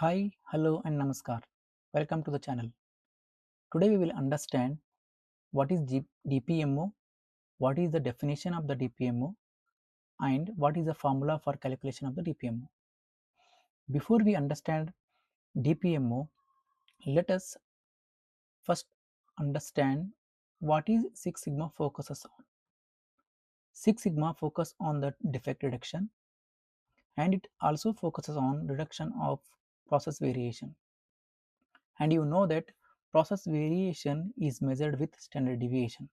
Hi, hello, and namaskar. Welcome to the channel. Today we will understand what is DPMO, what is the definition of the DPMO, and what is the formula for calculation of the DPMO. Before we understand DPMO, let us first understand what is Six Sigma focuses on. Six Sigma focus on the defect reduction, and it also focuses on reduction of process variation. And you know that process variation is measured with standard deviation.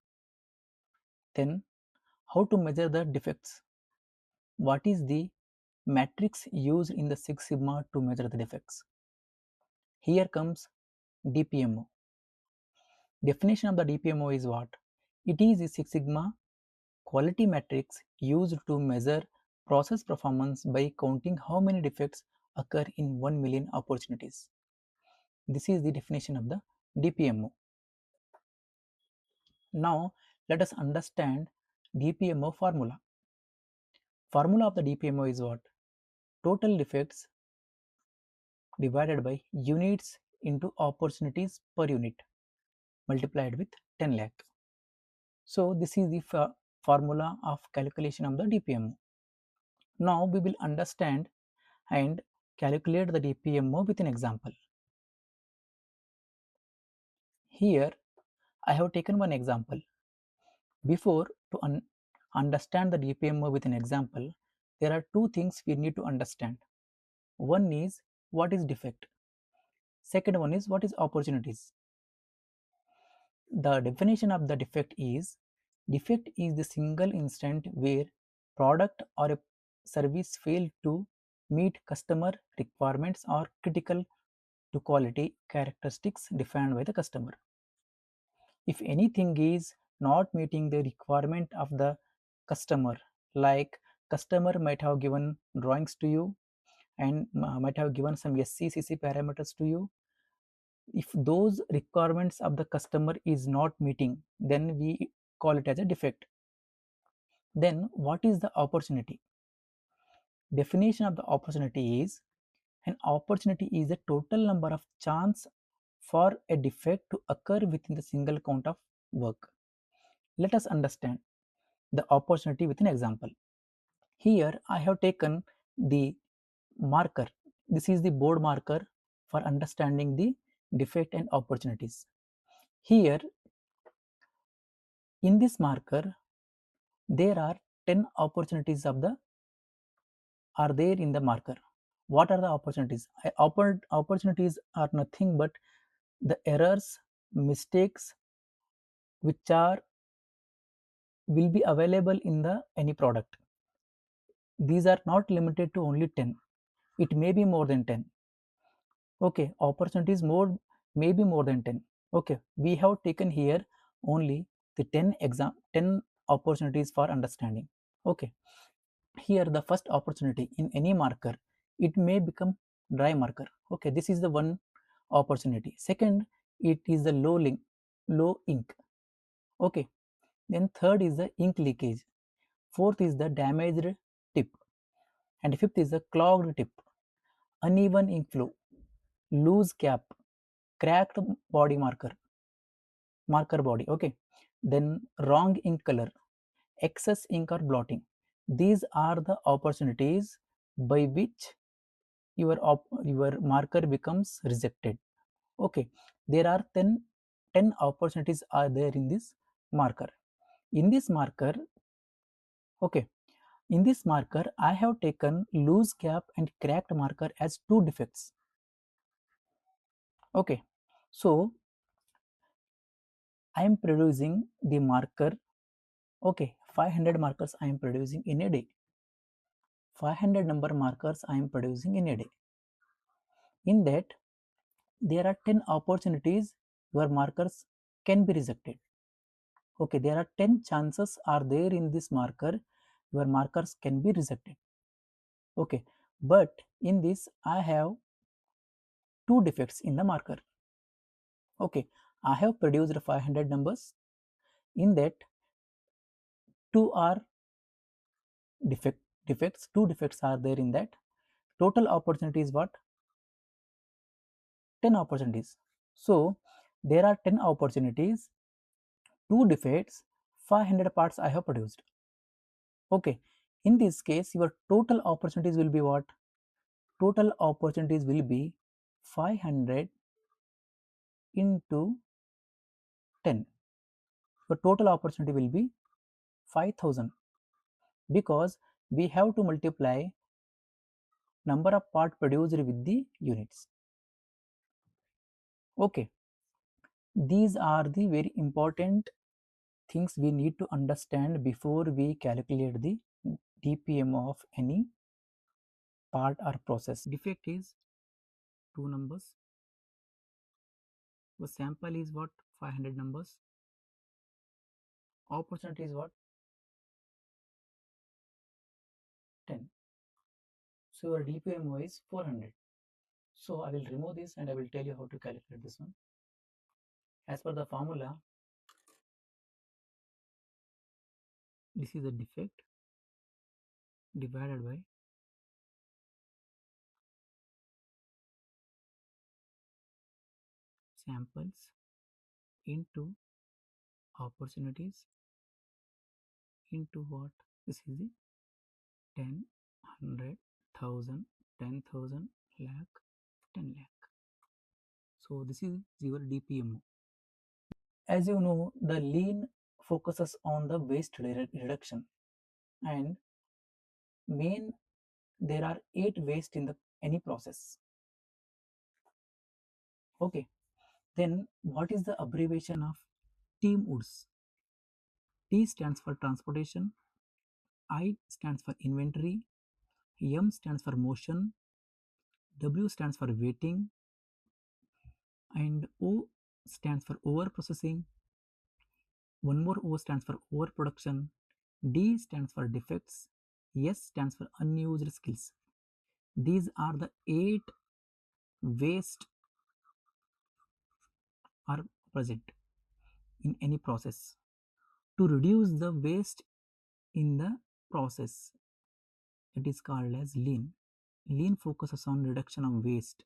Then, how to measure the defects? What is the matrix used in the Six Sigma to measure the defects? Here comes DPMO. Definition of the DPMO is what? It is a Six Sigma quality matrix used to measure process performance by counting how many defects occur in 1 million opportunities. This is the definition of the DPMO. Now, let us understand DPMO formula. Formula of the DPMO is what? Total defects divided by units into opportunities per unit multiplied with 10 lakh. So this is the formula of calculation of the DPMO. Now we will understand and calculate the DPMO with an example. Here I have taken one example. Before to understand the DPMO with an example, there are two things we need to understand. One is what is defect. Second one is what is opportunities. The definition of the defect is the single instant where product or a service fail to meet customer requirements or critical to quality characteristics defined by the customer. If anything is not meeting the requirement of the customer, like customer might have given drawings to you and might have given some SCCC parameters to you, if those requirements of the customer is not meeting, then we call it as a defect. Then what is the opportunity? Definition of the opportunity is an opportunity is the total number of chance for a defect to occur within the single count of work. Let us understand the opportunity with an example. Here I have taken the marker. This is the board marker for understanding the defect and opportunities. Here in this marker there are 10 opportunities of the are there in the marker. What are the opportunities? Opportunities are nothing but the errors, mistakes which are will be available in the any product. These are not limited to only 10. It may be more than 10. Okay, opportunities more may be more than 10. Okay, we have taken here only the 10 opportunities for understanding. Okay, here the first opportunity in any marker, it may become dry marker. Okay, this is the one opportunity. Second, it is the low ink. Okay, then third is the ink leakage. Fourth is the damaged tip, and fifth is the clogged tip, uneven ink flow, loose cap, cracked marker body. Okay, then wrong ink color, excess ink or blotting. These are the opportunities by which your marker becomes rejected. Okay, there are 10 opportunities are there in this marker. In this marker, okay, in this marker I have taken loose cap and cracked marker as two defects. Okay, so I am producing the marker. Okay, 500 markers I am producing in a day. 500 number markers I am producing in a day. In that, there are 10 opportunities your markers can be rejected. Okay, there are 10 chances are there in this marker your markers can be rejected. Okay, but in this I have two defects in the marker. Okay, I have produced 500 numbers. In that, two are defects. Two defects are there in that. Total opportunity is what? 10 opportunities. So there are 10 opportunities, 2 defects, 500 parts I have produced. Okay, in this case your total opportunities will be what? Total opportunities will be 500 into 10. Your total opportunity will be 5000, because we have to multiply number of part produced with the units. Okay, these are the very important things we need to understand before we calculate the DPMO of any part or process. Defect is two numbers. The sample is what? 500 numbers. Opportunity is what? 10. So your DPMO is 400. So I will remove this and I will tell you how to calculate this one. As per the formula, this is a defect divided by samples into opportunities into what? This is the 10, 100, 1000, 10,000, lakh, 10 lakh. So this is your DPMO. As you know, the lean focuses on the waste reduction, and main there are 8 waste in the any process. Okay, then what is the abbreviation of team woods? T stands for transportation, I stands for inventory, M stands for motion, W stands for waiting, and O stands for over processing. One more O stands for overproduction. D stands for defects. S stands for unused skills. These are the 8 waste are present in any process. To reduce the waste in the process, it is called as lean. Lean focuses on reduction of waste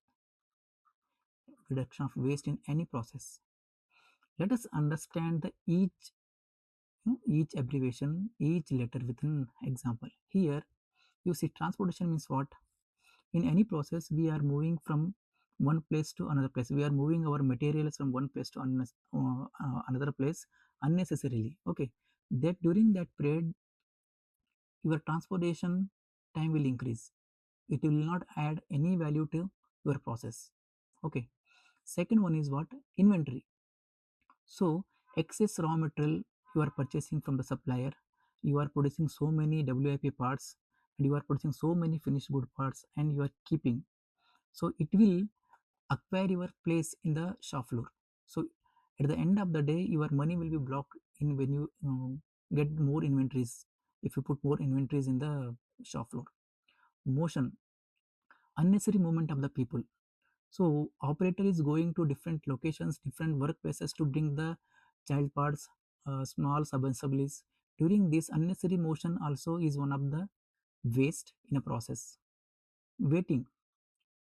in any process. Let us understand the each abbreviation, each letter with an example. Here you see transportation means what? In any process we are moving from one place to another place. We are moving our materials from one place to another place unnecessarily. Okay, that during that period your transportation time will increase. It will not add any value to your process. Okay, second one is what? Inventory. So excess raw material you are purchasing from the supplier, you are producing so many WIP parts and you are producing so many finished good parts and you are keeping. So it will acquire your place in the shop floor. So at the end of the day your money will be blocked in when you get more inventories, if you put more inventories in the shop floor. Motion, unnecessary movement of the people. So operator is going to different locations, different workplaces to bring the child parts, small sub-assemblies. During this unnecessary motion also is one of the waste in a process. Waiting.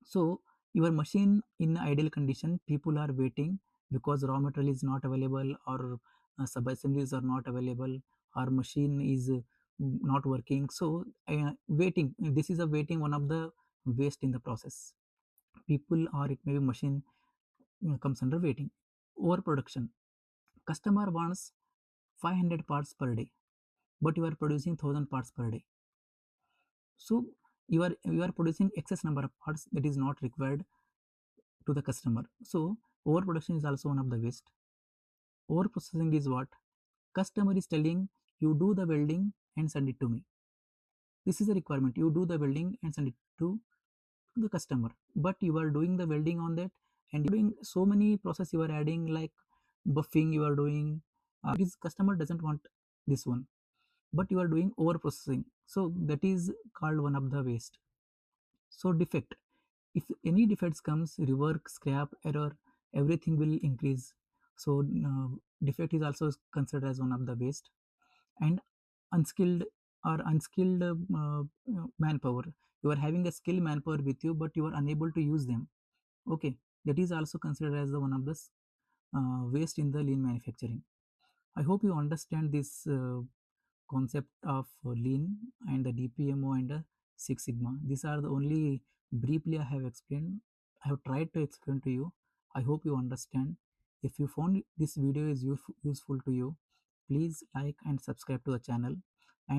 So your machine in idle condition, people are waiting because raw material is not available, or sub-assemblies are not available, or machine is not working. So waiting, this is a waiting, one of the waste in the process. People or it may be machine comes under waiting. Overproduction. Customer wants 500 parts per day, but you are producing 1000 parts per day. So you are producing excess number of parts that is not required to the customer. So overproduction is also one of the waste. Overprocessing is what? Customer is telling you do the welding and send it to me. This is a requirement. You do the welding and send it to the customer, but you are doing the welding on that and you are doing so many process, you are adding like buffing, you are doing this customer doesn't want this one, but you are doing over processing, so that is called one of the waste. So defect, if any defects comes, rework, scrap, error, everything will increase. So defect is also considered as one of the waste. And unskilled manpower, you are having a skilled manpower with you but you are unable to use them. Okay, that is also considered as the one of the waste in the lean manufacturing. I hope you understand this concept of lean and the DPMO and the Six Sigma. These are the only briefly I have explained. I have tried to explain to you. I hope you understand. If you found this video is useful to you, please like and subscribe to the channel.